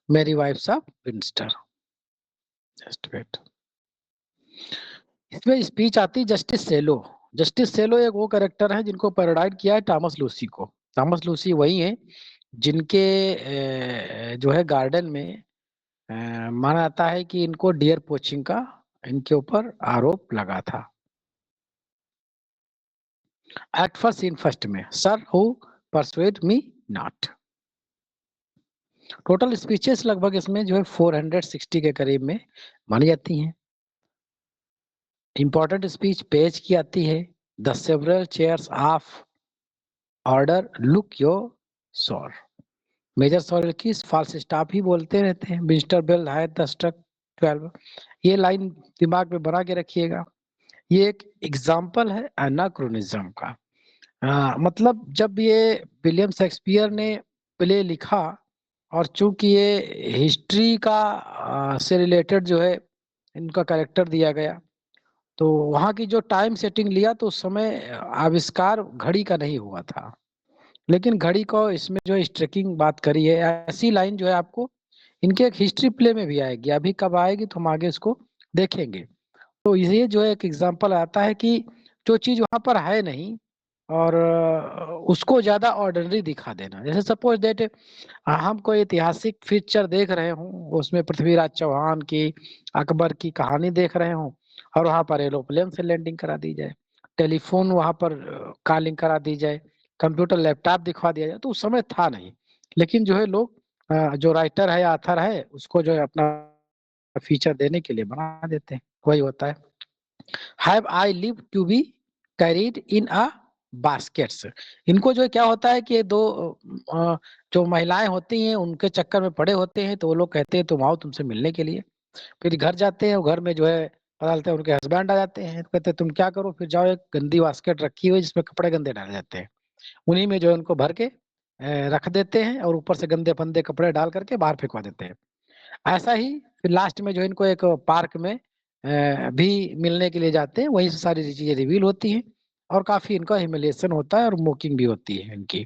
मेरी wives of Windsor. Just wait. इसमें speech आती है जस्टिस सेलो। जस्टिस सेलो एक वो कैरेक्टर है जिनको पैरोडाइड किया है टॉमस लूसी को। टॉमस लूसी वही है जिनके जो है गार्डन में माना जाता है कि इनको डियर पोचिंग का इनके ऊपर आरोप लगा था। एक्ट फर्स्ट सीन फर्स्ट में, sir who persuade me not. Total speeches लगभग इसमें जो है 460 के करीब में मानी जाती हैं। इंपॉर्टेंट स्पीच पेज की आती है। The several chairs of order look your scour. Major सॉरल की फॉल्स स्टॉप ही बोलते रहते हैं। मिस्टर बेल है द स्ट्रक 12। ये लाइन दिमाग में बना के रखिएगा। ये एक एग्जाम्पल है एनाक्रोनिज्म का। मतलब जब ये विलियम शेक्सपियर ने प्ले लिखा और चूंकि ये हिस्ट्री का से रिलेटेड जो है इनका कैरेक्टर दिया गया, तो वहाँ की जो टाइम सेटिंग लिया तो उस समय आविष्कार घड़ी का नहीं हुआ था, लेकिन घड़ी को इसमें जो स्ट्रेकिंग बात करी है, ऐसी लाइन जो है आपको इनके एक हिस्ट्री प्ले में भी आएगी। अभी कब आएगी तो हम आगे इसको देखेंगे। तो ये जो है एक एग्जाम्पल आता है कि जो चीज वहां पर है नहीं और उसको ज्यादा ऑर्डिनरी दिखा देना। जैसे सपोज दैट हम कोई ऐतिहासिक पिक्चर देख रहे हूँ, उसमें पृथ्वीराज चौहान की, अकबर की कहानी देख रहे हूँ और वहां पर एरोप्लेन से लैंडिंग करा दी जाए, टेलीफोन वहां पर कॉलिंग करा दी जाए, कंप्यूटर लैपटॉप दिखवा दिया जाए, तो उस समय था नहीं। लेकिन जो है लोग जो राइटर है या ऑथर है उसको जो है अपना फीचर देने के लिए बना देते हैं। वही होता है। Have I live to be carried in a baskets. इनको जो है क्या होता है कि दो जो महिलाएं होती हैं उनके चक्कर में पड़े होते हैं, तो वो लोग कहते हैं तुम आओ तुमसे मिलने के लिए। फिर घर जाते हैं, घर में जो है पता चलता है उनके हस्बैंड आ जाते हैं, तो कहते हैं तुम क्या करो, फिर जाओ एक गंदी बास्केट रखी हुई जिसमें कपड़े गंदे डाले जाते हैं, उन्हीं में जो है उनको भर के रख देते हैं और ऊपर से गंदे फंदे कपड़े डाल करके बाहर फेंकवा देते हैं। ऐसा ही फिर लास्ट में जो इनको एक पार्क में भी मिलने के लिए जाते हैं, वहीं से सारी चीजें रिवील होती हैं और काफी इनका ह्यूमिलिएशन होता है और मोकिंग भी होती है इनकी।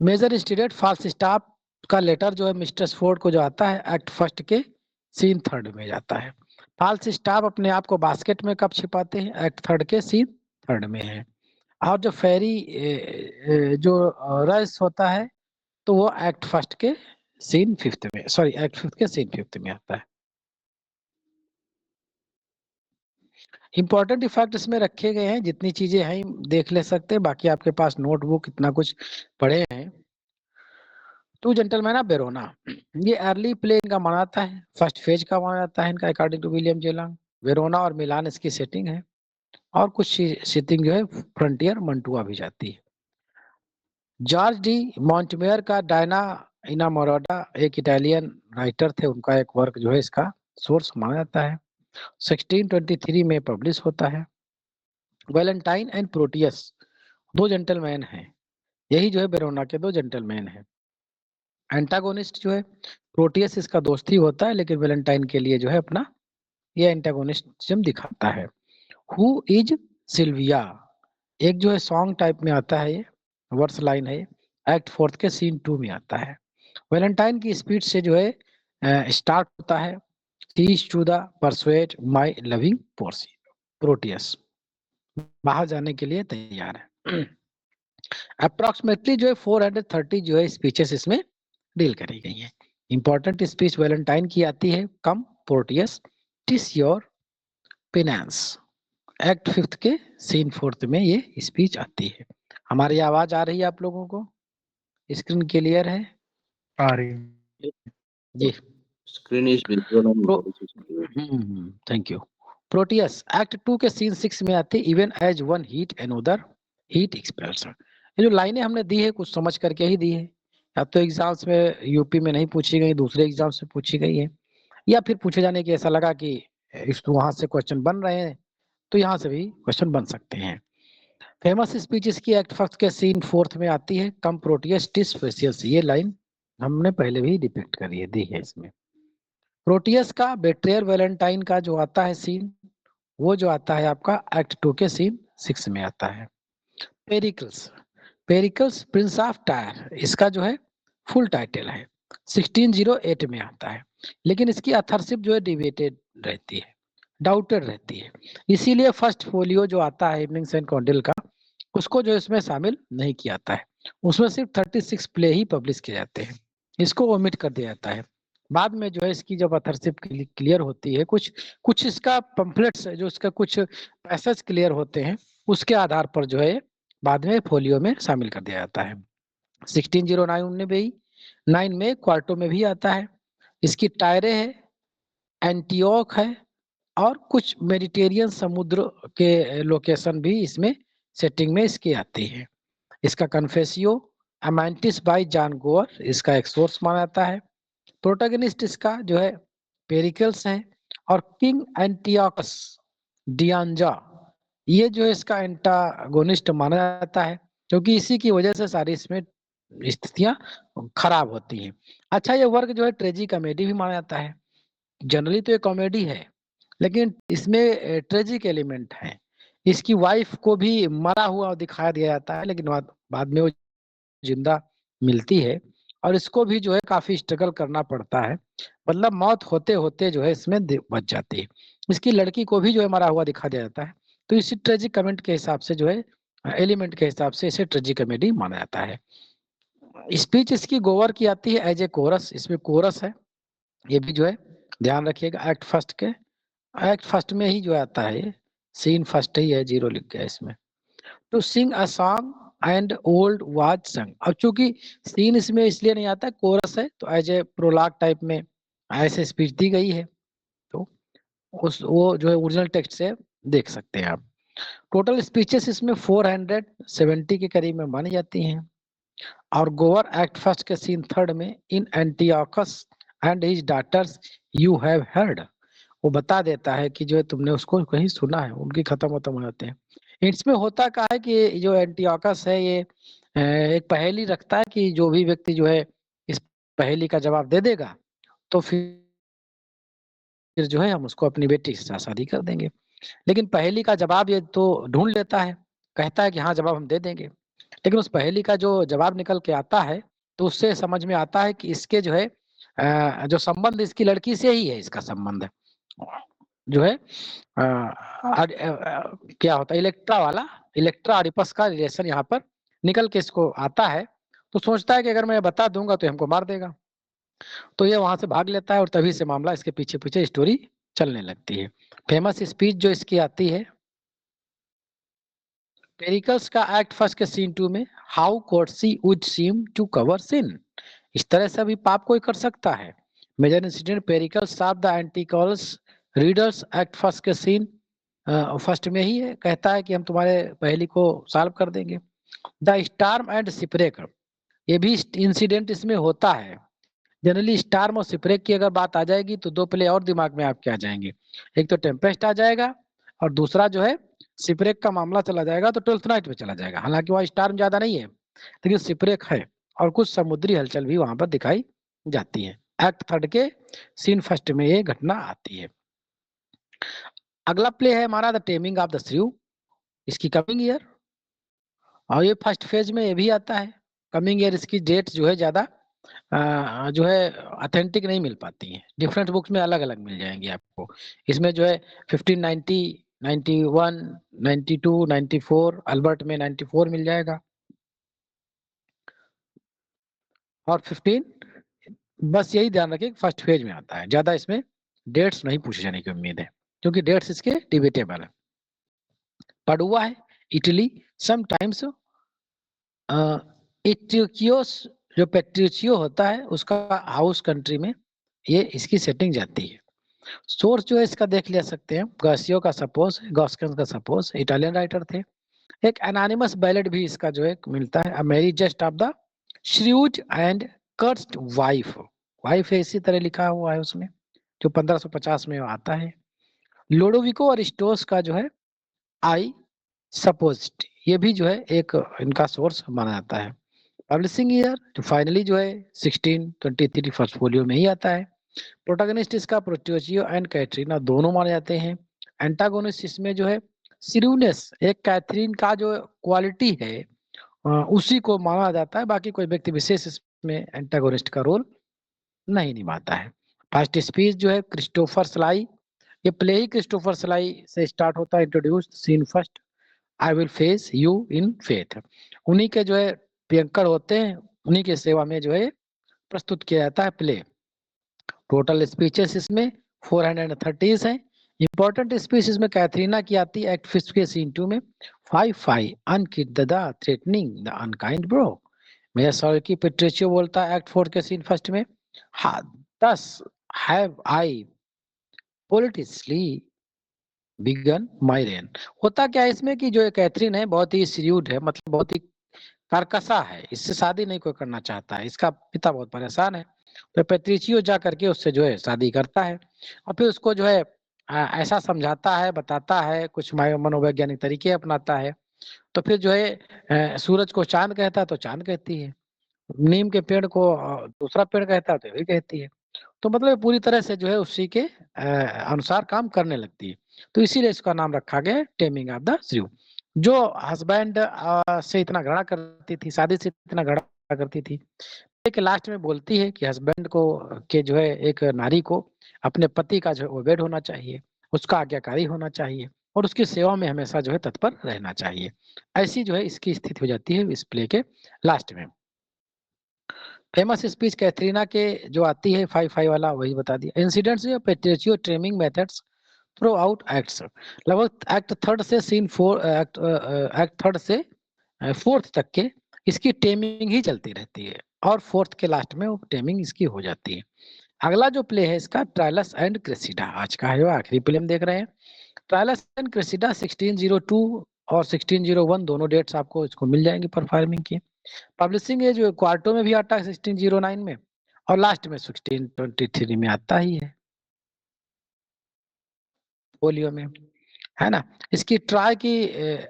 मेजर स्टेटेड फॉल्स स्टाफ का लेटर जो है मिस्टर फोर्ड को जो आता है एक्ट फर्स्ट के सीन थर्ड में जाता है। फॉल्स स्टाफ अपने आप को बास्केट में कब छिपाते हैं? एक्ट थर्ड के सीन थर्ड में है। और जो फेरी जो रस होता है तो वो एक्ट फर्स्ट के सीन फिफ्थ में, सॉरी एक्ट फिफ्थ के सीन फिफ्थ में आता है। इंपॉर्टेंट इफेक्ट इसमें रखे गए हैं, जितनी चीजें हैं देख ले सकते हैं, बाकी आपके पास नोटबुक इतना कुछ पढ़े हैं। टू जेंटलमैन ऑफ वेरोना, ये अर्ली प्ले इनका माना जाता है, फर्स्ट फेज का माना जाता है इनका अकॉर्डिंग टू विलियम जेलांग। वेरोना और मिलान इसकी सेटिंग है और कुछ सेटिंग जो है फ्रंटियर मंटुआ भी जाती है। जॉर्ज डी मॉन्टमेयर का डायना इनामोराटा एक इटालियन राइटर थे, उनका एक वर्क जो है इसका सोर्स माना जाता है। 1623 में पब्लिश होता है। वैलेंटाइन एंड प्रोटियस दो जेंटलमैन हैं, यही जो है वेरोना के दो जेंटलमैन हैं। एंटागोनिस्ट जो है प्रोटियस इसका दोस्त ही होता है, लेकिन वैलेंटाइन के लिए जो है अपना ये एंटागोनिस्टिज्म दिखाता है। हु इज सिल्विया एक जो है सॉन्ग टाइप में आता है, ये वर्स लाइन है, एक्ट फोर्थ के सीन 2 में आता है। वैलेंटाइन की स्पीड से जो है स्टार्ट होता है, teach to the persuade my loving पोर्सी। प्रोटियस बाहर जाने के लिए तैयार है। अप्रोक्सीमेटली जो है 430 जो है स्पीचेस इसमें डील करी गई है। इंपॉर्टेंट स्पीच वैलेंटाइन की आती है, कम Proteus TISS your पिनांस। Act fifth के सीन फोर्थ में ये स्पीच आती है। हमारी आवाज आ रही है आप लोगों को? स्क्रीन क्लियर है? आ रही जी। Screen is visible on voice is clear. Thank you. Proteus act 2 के सीन 6 में आती है, even as one heat another heat expels. ये जो लाइनें हमने दी है कुछ समझ करके ही दी है, अब तो एग्जाम्स में यूपी में नहीं पूछी गई, दूसरे एग्जाम्स में पूछी गई है, या फिर पूछे जाने की ऐसा लगा कि इस वहां से क्वेश्चन बन रहे हैं तो यहाँ से भी क्वेश्चन बन सकते हैं। फेमस स्पीचेस की एक्ट फर्स्ट के सीन फोर्थ में आती है, कम प्रोटियस टिस फेसियस। ये लाइन हमने पहले भी डिपिक्ट करी है, दी है इसमें। प्रोटियस का बेट्रियर वैलेंटाइन का जो आता है सीन, वो जो आता है आपका एक्ट 2 के सीन 6 में आता है। Pericles, Pericles Prince of tyre इसका जो है फुल टाइटल है। 1608 में आता है, लेकिन इसकी अथरशिप जो है डिबेटेड रहती है, डाउटेड रहती है। इसीलिए फर्स्ट फोलियो जो आता है इवनिंग्स एंड कॉन्डिल का, उसको जो इसमें शामिल नहीं किया जाता है। उसमें सिर्फ 36 प्ले ही पब्लिश किए जाते हैं, इसको ओमिट कर दिया जाता है। बाद में जो है इसकी जब अथरशिप क्लियर होती है, कुछ इसका पंफलेट्स जो इसका कुछ पैसेज क्लियर होते हैं, उसके आधार पर जो है बाद में फोलियो में शामिल कर दिया जाता है। 1609 में क्वार्टो में भी आता है। इसकी टायरे है, एंटियोक है, और कुछ मेडिटेरियन समुद्र के लोकेशन भी इसमें सेटिंग में इसकी आती है। इसका कन्फेसियो अमेंटिस बाय जॉन गोअर इसका एक सोर्स माना जाता है। प्रोटैगनिस्ट इसका जो है पेरिकल्स है, और किंग एंटियोकस डियांजा ये जो है इसका एंटागोनिस्ट माना जाता है, क्योंकि इसी की वजह से सारी इसमें स्थितियां खराब होती हैं। अच्छा, ये वर्क जो है ट्रेजी कॉमेडी भी माना जाता है। जनरली तो ये कॉमेडी है, लेकिन इसमें ट्रेजिक एलिमेंट है। इसकी वाइफ को भी मरा हुआ दिखाया दिया जाता है, लेकिन बाद में वो जिंदा मिलती है, और इसको भी जो है काफी स्ट्रगल करना पड़ता है, मतलब मौत होते होते जो है इसमें बच जाती है। इसकी लड़की को भी जो है मरा हुआ दिखा दिया जाता है। तो इसी ट्रेजिक कमेंट के हिसाब से जो है एलिमेंट के हिसाब से इसे ट्रेजिक कॉमेडी माना जाता है। स्पीच इसकी गोवर की आती है एज ए कोरस, इसमें कोरस है, ये भी जो है ध्यान रखिएगा। एक्ट फर्स्ट में ही जो आता है, सीन फर्स्ट ही है, 0 लिख गया इसमें। To sing a song and old was sung. अब चूंकि सीन इसमें इसलिए नहीं आता, कोरस है, तो एज ए प्रोलॉग टाइप में ऐसे स्पीच दी गई है, तो वो जो है ओरिजिनल टेक्स्ट से देख सकते हैं आप। टोटल स्पीचेस इसमें 470 के करीब में मानी जाती हैं। और गोवर एक्ट फर्स्ट के सीन थर्ड में in Antiochus and his daughters you have heard, वो बता देता है कि जो है तुमने उसको कहीं सुना है, उनकी खत्म हो जाते हैं। इसमें होता क्या है कि जो एंटियोकस है ये एक पहेली रखता है कि जो भी व्यक्ति जो है इस पहेली का जवाब दे देगा, तो फिर जो है हम उसको अपनी बेटी के साथ शादी कर देंगे। लेकिन पहेली का जवाब ये तो ढूंढ लेता है, कहता है कि हाँ जवाब हम दे देंगे, लेकिन उस पहेली का जो जवाब निकल के आता है, तो उससे समझ में आता है कि इसके जो है जो संबंध इसकी लड़की से ही है, इसका संबंध जो है क्या होता है इलेक्ट्रा ऑडिपस का रिलेशन यहाँ पर निकल के इसको आता है। तो सोचता है कि अगर मैं बता दूंगा तो हमको मार देगा, तो ये वहां से भाग लेता है, और तभी से मामला इसके पीछे पीछे स्टोरी चलने लगती है। फेमस स्पीच जो इसकी आती है पेरिकल्स का एक्ट फर्स्ट के सीन 2 में, how courtesy would seem to cover sin, इस तरह से भी पाप कोई कर सकता है। Major incident Pericles of the एंटिकॉल्स रीडर्स एक्ट फर्स्ट के सीन फर्स्ट में ही है, कहता है कि हम तुम्हारे पहेली को सॉल्व कर देंगे। द स्टार्म एंड सिपरेक, ये भी इंसिडेंट इसमें होता है। जनरली स्टार्म और सिपरेक की अगर बात आ जाएगी तो 2 प्ले और दिमाग में आपके आ जाएंगे, एक तो टेम्पेस्ट आ जाएगा, और दूसरा जो है सिपरेक का मामला चला जाएगा, तो 12th नाइट में चला जाएगा। हालांकि वहाँ स्टार्म ज्यादा नहीं है, लेकिन सिपरेक है, और कुछ समुद्री हलचल भी वहां पर दिखाई जाती है। एक्ट थर्ड के सीन फर्स्ट में ये घटना आती है। अगला प्ले है हमारा द टेमिंग ऑफ द श्रीव, इसकी कमिंग ईयर, और ये फर्स्ट फेज में ये भी आता है। कमिंग ईयर इसकी डेट जो है ज्यादा जो है ऑथेंटिक नहीं मिल पाती है, डिफरेंट बुक्स में अलग अलग मिल जाएंगी आपको। इसमें जो है 1590, 91, 92, 94, अल्बर्ट में 94 मिल जाएगा, और 15 बस यही ध्यान रखिए फर्स्ट फेज में आता है, ज्यादा इसमें डेट्स नहीं पूछे जाने की उम्मीद है, क्योंकि डेट्स इसके डिबेटेबल है। पडुआ है इटली, समटाइम्स इट्रिकियोस जो पेट्रिचियो होता है उसका हाउस कंट्री में ये इसकी सेटिंग जाती है। सोर्स जो है इसका देख ले सकते हैं, गासियो का सपोज, गॉस्कन का सपोज, इटालियन राइटर थे। एक एनोनिमस बैलेट भी इसका जो है मिलता है, a merry jest of the shrews and cursed wife, wife है इसी तरह लिखा हुआ है उसमें, जो 1550 में आता है। लोडोविको और स्टोस का जो है आई सपोज्ड, ये भी जो है एक इनका सोर्स माना जाता है। पब्लिशिंग ईयर जो फाइनली जो है 1623 फर्स्ट फोलियो में ही आता है। प्रोटैगनिस्ट इसका प्रोट्योचियो एंड कैथरीना दोनों माने जाते हैं। एंटागोनिस्ट इसमें जो है सिरूनेस, एक कैथरीन का जो क्वालिटी है उसी को माना जाता है, बाकी कोई व्यक्ति विशेष इसमें एंटागोनिस्ट का रोल नहीं निभाता है। फर्स्ट स्पीच जो है क्रिस्टोफर स्लाई, ये प्ले ही क्रिस्टोफर स्लाई से स्टार्ट होता है। Introduce scene first, I will face you in faith. उन्हीं के जो है प्रियंकर होते हैं, उन्हीं की सेवा में जो है प्रस्तुत किया जाता है प्ले। टोटल स्पीचेस इसमें 430 है। इंपॉर्टेंट स्पीच इसमें कैथरीना की आती है एक्ट 5 के सीन 2 में, 5 unknit the threatening the unkind brow. Major सॉरी की पेट्रिचियो बोलता है एक्ट 4 के सीन फर्स्ट में, हाँ thus have I politically begun my reign। होता क्या है इसमें कि जो कैथरीन है बहुत ही श्रीयूड है, मतलब बहुत ही कारकसा है, इससे शादी नहीं कोई करना चाहता है, इसका पिता बहुत परेशान है, तो पेट्रिचियो जा करके उससे जो है शादी करता है और फिर उसको जो है ऐसा समझाता है, बताता है, कुछ मनोवैज्ञानिक तरीके अपनाता है। तो फिर जो है सूरज को चांद कहता है तो चांद कहती है, नीम के पेड़ को दूसरा पेड़ कहता है तो भी कहती है। तो मतलब पूरी तरह से जो है उसी के अनुसार काम करने लगती है। तो इसीलिए इसका नाम रखा गया टेमिंग ऑफ द श्रीव। जो हस्बैंड से इतना घृणा करती थी, शादी से इतना घृणा करती थी, एक लास्ट में बोलती है कि हस्बैंड को के जो है एक नारी को अपने पति का जो ओबेड होना चाहिए, उसका आज्ञाकारी होना चाहिए और उसकी सेवा में हमेशा जो है तत्पर रहना चाहिए। ऐसी जो है इसकी स्थिति हो जाती है इस प्ले के लास्ट में। फेमस स्पीच कैथरीना के जो आती है 5 वाला वही बता दिया। इंसिडेंट्स जो पेट्रिचियो training methods through out acts, लगभग एक्ट थर्ड से सीन 4 एक्ट थर्ड से फोर्थ तक के इसकी टेमिंग ही चलती रहती है और फोर्थ के लास्ट में वो टेमिंग इसकी हो जाती है। अगला जो प्ले है इसका ट्रायलस एंड क्रेसिडा, आज का है जो आखिरी प्ले हम देख रहे हैं। ट्रायलस एंड क्रेसिडा 1602 और 1601 दोनों डेट्स आपको इसको मिल जाएंगी परफॉर्मिंग की। पब्लिशिंग है जो क्वार्टो में भी आता है 1609 में और लास्ट में 1623 में आता ही है फोलियो में, है ना। इसकी ट्राई की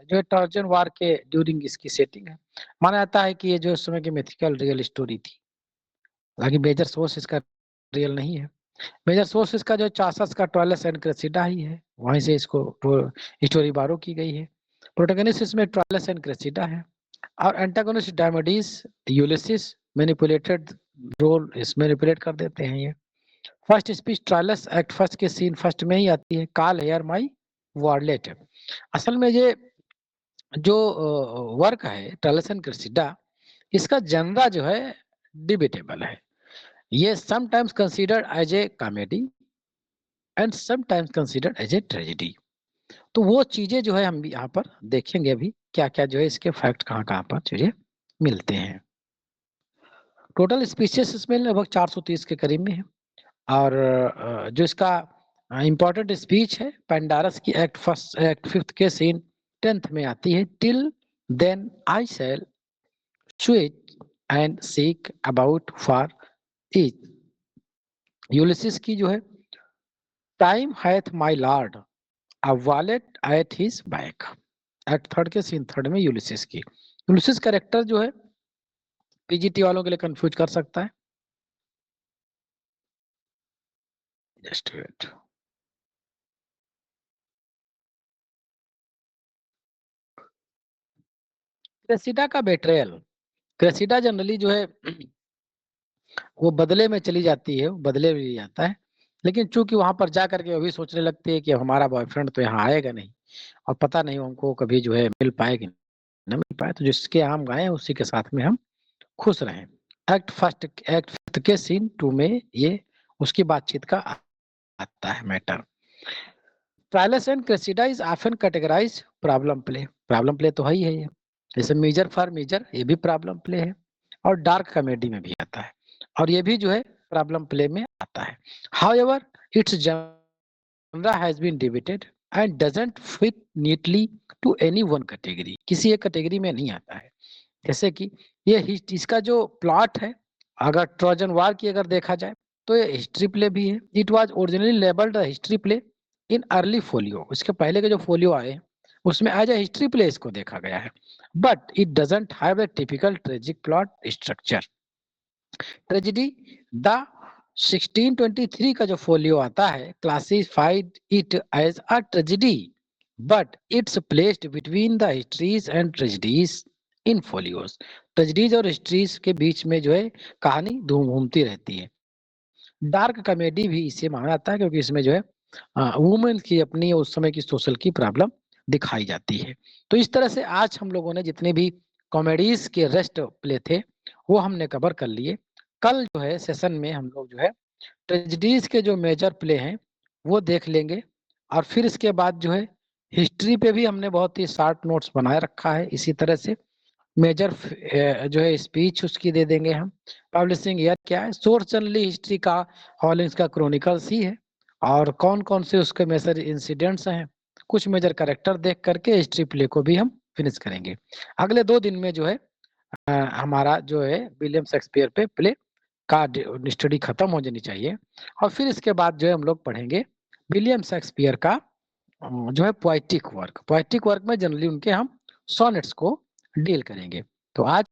जो ट्रोजन वार के ड्यूरिंग इसकी सेटिंग है। माना जाता है कि ये जो उस समय की मिथिकल रियल स्टोरी थी, हालांकि मेजर सोर्स इसका रियल नहीं है। मेजर सोर्स इसका जो चासस का ट्रायलस एंड क्रेसिडा ही है, वहीं से इसको स्टोरी बारो की गई है। प्रोटोगनिस्ट इसमें ट्रायलस एंड क्रेसिडा है और एंटागोनिस्ट डायमेडिस यूलिसिस मैनिपुलेटेड रोल इस मैनिपुलेट कर देते हैं। ये फर्स्ट स्पीच ट्रायलस एक्ट फर्स्ट के सीन फर्स्ट में ही आती है, कॉल हेयर माय वार्लेट। असल में ये जो वर्क है ट्रायलस एंड क्रेसिडा, इसका जनरा जो है डिबेटेबल है। ये sometimes considered as a comedy and sometimes considered as a tragedy. तो वो चीजें जो है हम यहाँ पर देखेंगे अभी क्या क्या जो है इसके फैक्ट कहाँ कहाँ पर चीजें मिलते हैं। टोटल स्पीचेस इसमें लगभग 430 के करीब में है और जो इसका इंपॉर्टेंट स्पीच है पेंडारस की एक्ट फर्स्ट एक्ट 5 के सीन 10th में आती है, till then I shall switch and seek about for it. Ulysses की जो है time hath my lord a wallet at his back, act third के सीन थर्ड में यूलिसिस की। यूलिसिस कैरेक्टर जो है पीजीटी वालों के लिए कंफ्यूज कर सकता है। जस्ट वेट, क्रेसिडा का बेट्रेयल, क्रेसिडा जनरली जो है वो बदले में चली जाती है, बदले में जाता है, लेकिन चूंकि वहां पर जा करके वो भी सोचने लगती है कि हमारा बॉयफ्रेंड तो यहाँ आएगा नहीं और पता नहीं हमको कभी जो है मिल पाएगी न मिल पाए, तो जिसके हम गए उसी के साथ में हम खुश रहें। एक्ट फर्स्ट एक्ट फिफ्थ के सीन 2 में ये उसकी बातचीत का आता है matter. Troilus and Cressida is often categorize problem play तो है ही है ये, जैसे मेजर फॉर मेजर ये भी प्रॉब्लम प्ले है और डार्क कॉमेडी में भी आता है और ये भी जो है प्रॉब्लम प्ले में आता है। However it's genre has been debated and doesn't fit neatly to any one category, किसी एक कैटेगरी में नहीं आता है। जैसे कि ये इसका जो प्लॉट है, अगर ट्रोजन वार की अगर देखा जाए तो ये हिस्ट्री प्ले भी है। It was originally labelled history play in early folio, इसके पहले के जो फोलियो आए उसमें एज ए हिस्ट्री प्ले इसको देखा गया है, but it doesn't have the typical tragic plot structure. Tragedy the 1623 का जो फोलियो आता है classified it as a tragedy, but it's placed between the histories and tragedies in folios. Tragedies और histories के बीच में जो है कहानी घूमती रहती है। डार्क कॉमेडी भी इसे माना जाता है क्योंकि इसमें जो है वुमेन की अपनी उस समय की सोशल की प्रॉब्लम दिखाई जाती है। तो इस तरह से आज हम लोगों ने जितने भी कॉमेडीज के रेस्ट प्ले थे वो हमने कवर कर लिए। कल जो है सेशन में हम लोग जो है ट्रेजेडीज के जो मेजर प्ले हैं वो देख लेंगे और फिर इसके बाद जो है हिस्ट्री पे भी हमने बहुत ही शार्ट नोट्स बनाए रखा है। इसी तरह से मेजर जो है स्पीच उसकी दे देंगे हम। पब्लिशिंग ईयर क्या है, सोर्स जनरली हिस्ट्री का हॉलिंग्स का क्रॉनिकल्स ही है और कौन कौन से उसके मेजर इंसिडेंट्स हैं, कुछ मेजर कैरेक्टर देख करके हिस्ट्री प्ले को भी हम फिनिश करेंगे। अगले 2 दिन में जो है हमारा जो है विलियम शेक्सपियर पे प्ले का स्टडी खत्म हो जानी चाहिए और फिर इसके बाद जो है हम लोग पढ़ेंगे विलियम शेक्सपियर का जो है पोएटिक वर्क में जनरली उनके हम सोनेट्स को डील करेंगे। तो आज